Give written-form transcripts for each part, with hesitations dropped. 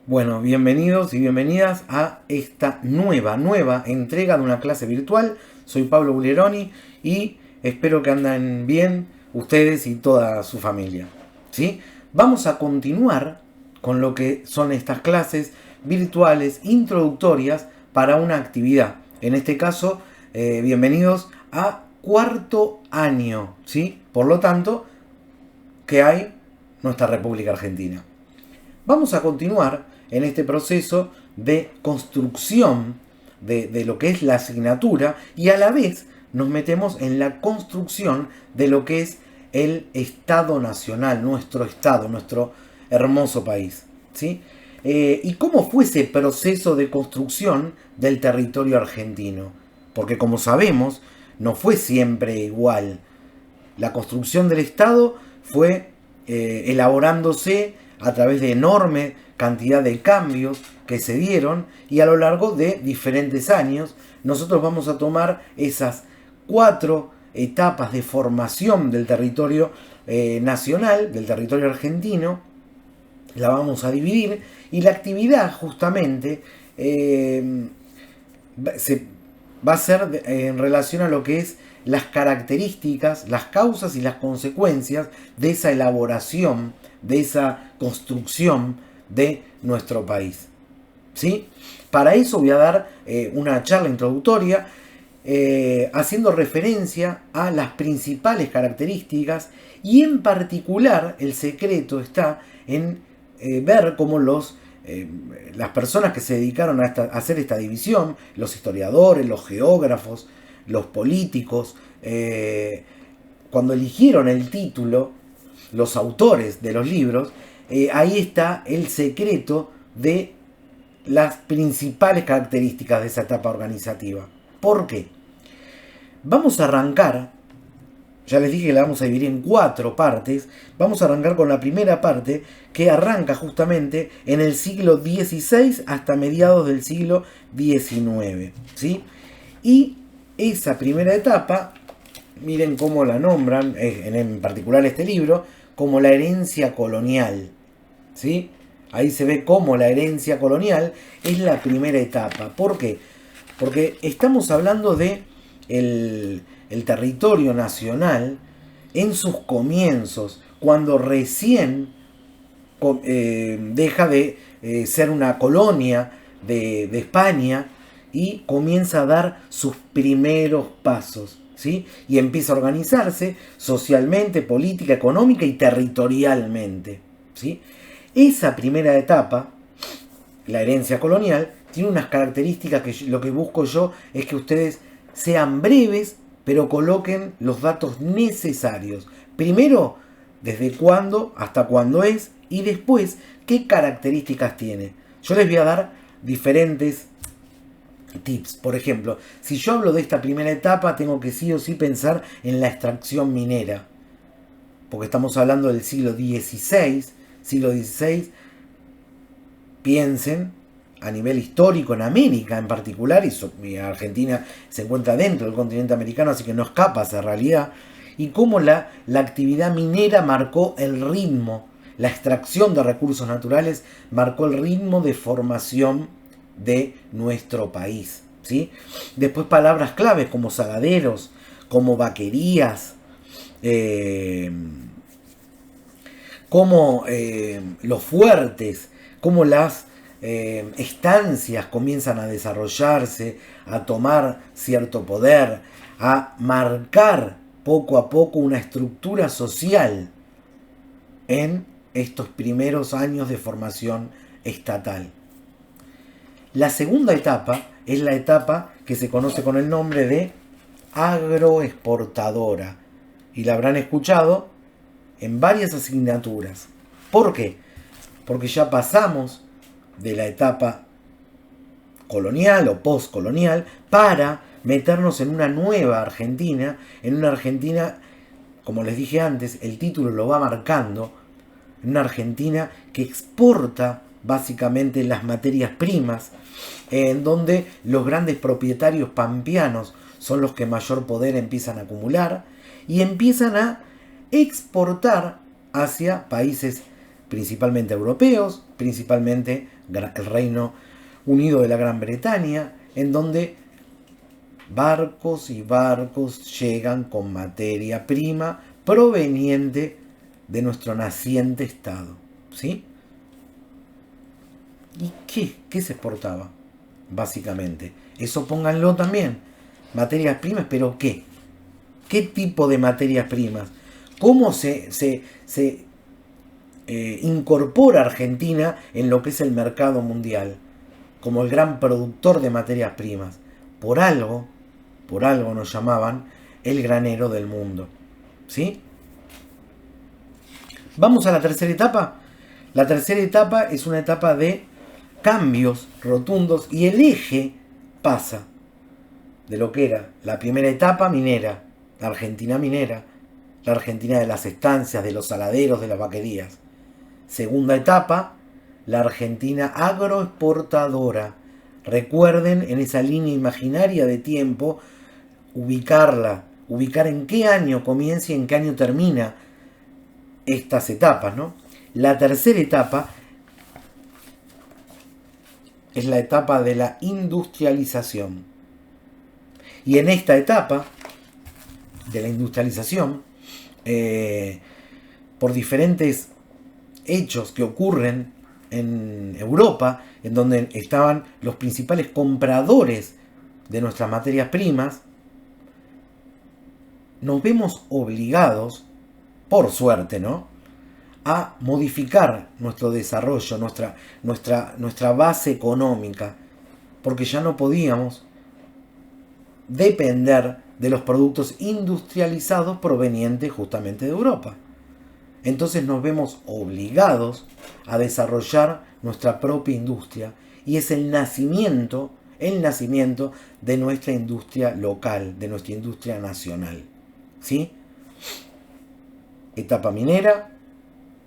Bueno, bienvenidos y bienvenidas a esta nueva entrega de una clase virtual. Soy Pablo Buleroni y espero que anden bien ustedes y toda su familia. ¿Sí? Vamos a continuar con lo que son estas clases virtuales introductorias para una actividad. En este caso, bienvenidos a cuarto año, ¿sí? Por lo tanto, que hay nuestra República Argentina. Vamos a continuar en este proceso de construcción de lo que es la asignatura y a la vez nos metemos en la construcción de lo que es el Estado Nacional, nuestro Estado, nuestro hermoso país. ¿Sí? ¿Y cómo fue ese proceso de construcción del territorio argentino? Porque como sabemos, no fue siempre igual. La construcción del Estado fue elaborándose a través de enorme cantidad de cambios que se dieron y a lo largo de diferentes años nosotros vamos a tomar esas 4 etapas de formación del territorio nacional, del territorio argentino, la vamos a dividir y la actividad justamente va a ser en relación a lo que es las características, las causas y las consecuencias de esa elaboración, de esa construcción de nuestro país. ¿Sí? Para eso voy a dar una charla introductoria haciendo referencia a las principales características y en particular el secreto está en ver cómo las personas que se dedicaron a hacer esta división, los historiadores, los geógrafos, los políticos, cuando eligieron el título, los autores de los libros, ahí está el secreto de las principales características de esa etapa organizativa. ¿Por qué? Vamos a arrancar, ya les dije que la vamos a dividir en 4 partes, vamos a arrancar con la primera parte que arranca justamente en el siglo XVI hasta mediados del siglo XIX. ¿Sí? Y esa primera etapa, miren cómo la nombran, en particular este libro, como la herencia colonial. ¿Sí? Ahí se ve cómo la herencia colonial es la primera etapa. ¿Por qué? Porque estamos hablando de el territorio nacional en sus comienzos, cuando recién deja de ser una colonia de España y comienza a dar sus primeros pasos. ¿Sí? Y empieza a organizarse socialmente, política, económica y territorialmente. ¿Sí? Esa primera etapa, la herencia colonial, tiene unas características que lo que busco yo es que ustedes sean breves, pero coloquen los datos necesarios. Primero, desde cuándo hasta cuándo es, y después, qué características tiene. Yo les voy a dar diferentes tips. Por ejemplo, si yo hablo de esta primera etapa, tengo que sí o sí pensar en la extracción minera, porque estamos hablando del siglo XVI. Siglo XVI, piensen a nivel histórico en América en particular, y Argentina se encuentra dentro del continente americano, así que no escapa esa realidad, y cómo la actividad minera marcó el ritmo, la extracción de recursos naturales marcó el ritmo de formación de nuestro país. ¿Sí? Después palabras claves como sagaderos, como vaquerías, como los fuertes, como las estancias comienzan a desarrollarse, a tomar cierto poder, a marcar poco a poco una estructura social en estos primeros años de formación estatal. La segunda etapa es la etapa que se conoce con el nombre de agroexportadora, y la habrán escuchado en varias asignaturas. ¿Por qué? Porque ya pasamos de la etapa colonial o postcolonial para meternos en una nueva Argentina, en una Argentina, como les dije antes, el título lo va marcando, en una Argentina que exporta básicamente las materias primas, en donde los grandes propietarios pampeanos son los que mayor poder empiezan a acumular y empiezan a exportar hacia países principalmente europeos, principalmente el Reino Unido de la Gran Bretaña, en donde barcos y barcos llegan con materia prima proveniente de nuestro naciente Estado, ¿sí? ¿Y qué se exportaba? Básicamente. Eso pónganlo también. Materias primas, pero ¿qué? ¿Qué tipo de materias primas? ¿Cómo se incorpora Argentina en lo que es el mercado mundial? Como el gran productor de materias primas. Por algo nos llamaban el granero del mundo. ¿Sí? Vamos a la tercera etapa. La tercera etapa es una etapa de cambios rotundos y el eje pasa de lo que era la primera etapa minera, la Argentina minera, la Argentina de las estancias, de los saladeros, de las vaquerías. Segunda etapa, la Argentina agroexportadora. Recuerden en esa línea imaginaria de tiempo, ubicar en qué año comienza y en qué año termina estas etapas, ¿no? La tercera etapa es la etapa de la industrialización. Y en esta etapa de la industrialización, por diferentes hechos que ocurren en Europa, en donde estaban los principales compradores de nuestras materias primas, nos vemos obligados, por suerte, ¿no?, a modificar nuestro desarrollo, nuestra base económica, porque ya no podíamos depender de los productos industrializados provenientes justamente de Europa. Entonces nos vemos obligados a desarrollar nuestra propia industria y es el nacimiento de nuestra industria local, de nuestra industria nacional. ¿Sí? Etapa minera,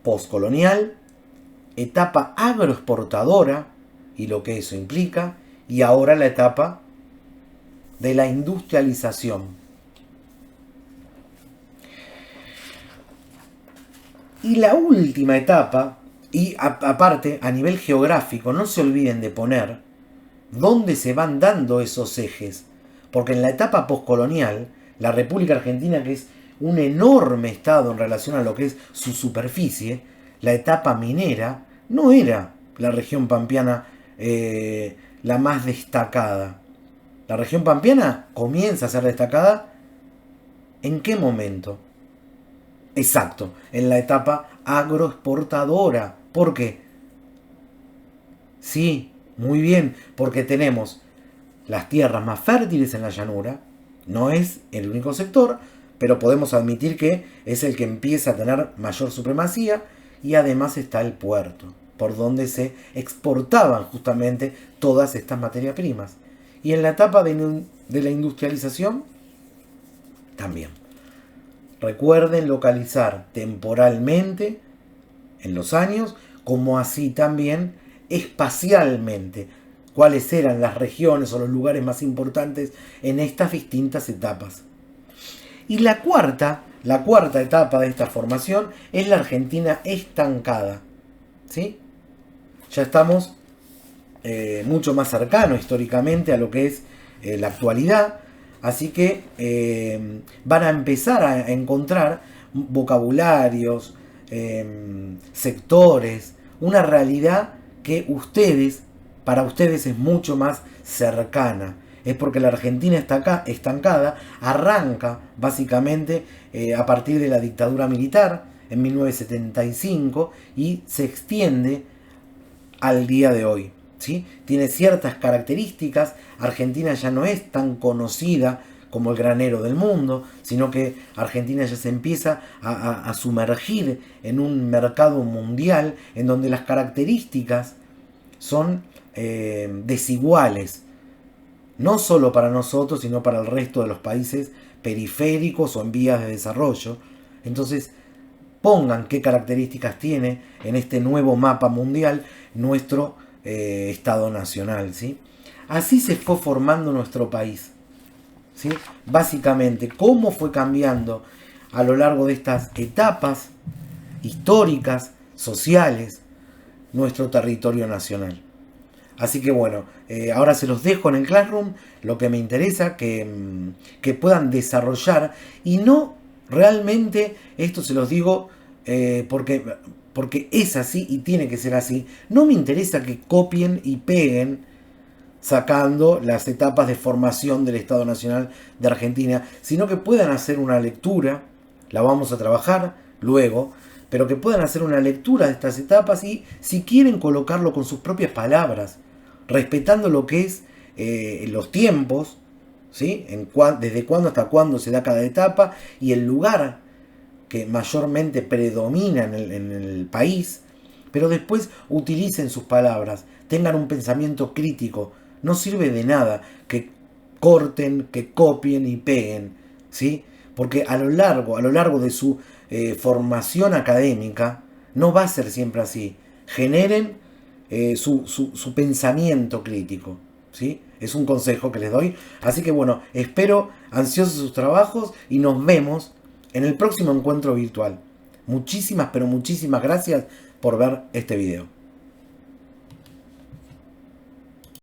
postcolonial, etapa agroexportadora y lo que eso implica, y ahora la etapa de la industrialización. Y la última etapa, y aparte a nivel geográfico, no se olviden de poner dónde se van dando esos ejes, porque en la etapa postcolonial, la República Argentina, que es un enorme estado en relación a lo que es su superficie, la etapa minera no era la región pampeana la más destacada. La región pampeana comienza a ser destacada ¿en qué momento? Exacto, en la etapa agroexportadora. ¿Por qué? Sí, muy bien, porque tenemos las tierras más fértiles en la llanura. No es el único sector, pero podemos admitir que es el que empieza a tener mayor supremacía, y además está el puerto, por donde se exportaban justamente todas estas materias primas. Y en la etapa de la industrialización, también. Recuerden localizar temporalmente en los años, como así también espacialmente, cuáles eran las regiones o los lugares más importantes en estas distintas etapas. Y la cuarta etapa de esta formación es la Argentina estancada. ¿Sí? Ya estamos mucho más cercanos históricamente a lo que es la actualidad, así que van a empezar a encontrar vocabularios, sectores, una realidad que para ustedes es mucho más cercana. Es porque la Argentina estancada arranca básicamente a partir de la dictadura militar en 1975 y se extiende al día de hoy. ¿Sí? Tiene ciertas características. Argentina ya no es tan conocida como el granero del mundo, sino que Argentina ya se empieza a sumergir en un mercado mundial en donde las características son desiguales, no solo para nosotros, sino para el resto de los países periféricos o en vías de desarrollo. Entonces, pongan qué características tiene en este nuevo mapa mundial nuestro Estado nacional, ¿sí? Así se fue formando nuestro país, ¿sí? Básicamente, cómo fue cambiando a lo largo de estas etapas históricas sociales, nuestro territorio nacional. Así que bueno, ahora se los dejo en el Classroom, lo que me interesa que puedan desarrollar, y no realmente, esto se los digo porque es así y tiene que ser así, no me interesa que copien y peguen sacando las etapas de formación del Estado Nacional de Argentina, sino que puedan hacer una lectura, la vamos a trabajar luego, pero que puedan hacer una lectura de estas etapas y si quieren colocarlo con sus propias palabras, respetando lo que es los tiempos, ¿sí? Desde cuándo hasta cuándo se da cada etapa y el lugar que mayormente predomina en el país, pero después utilicen sus palabras, tengan un pensamiento crítico. No sirve de nada que corten, que copien y peguen, ¿sí? Porque a lo largo de su formación académica, no va a ser siempre así. Generen su pensamiento crítico, ¿sí? Es un consejo que les doy. Así que bueno, espero ansiosos sus trabajos y nos vemos en el próximo encuentro virtual. Muchísimas, pero muchísimas gracias por ver este video.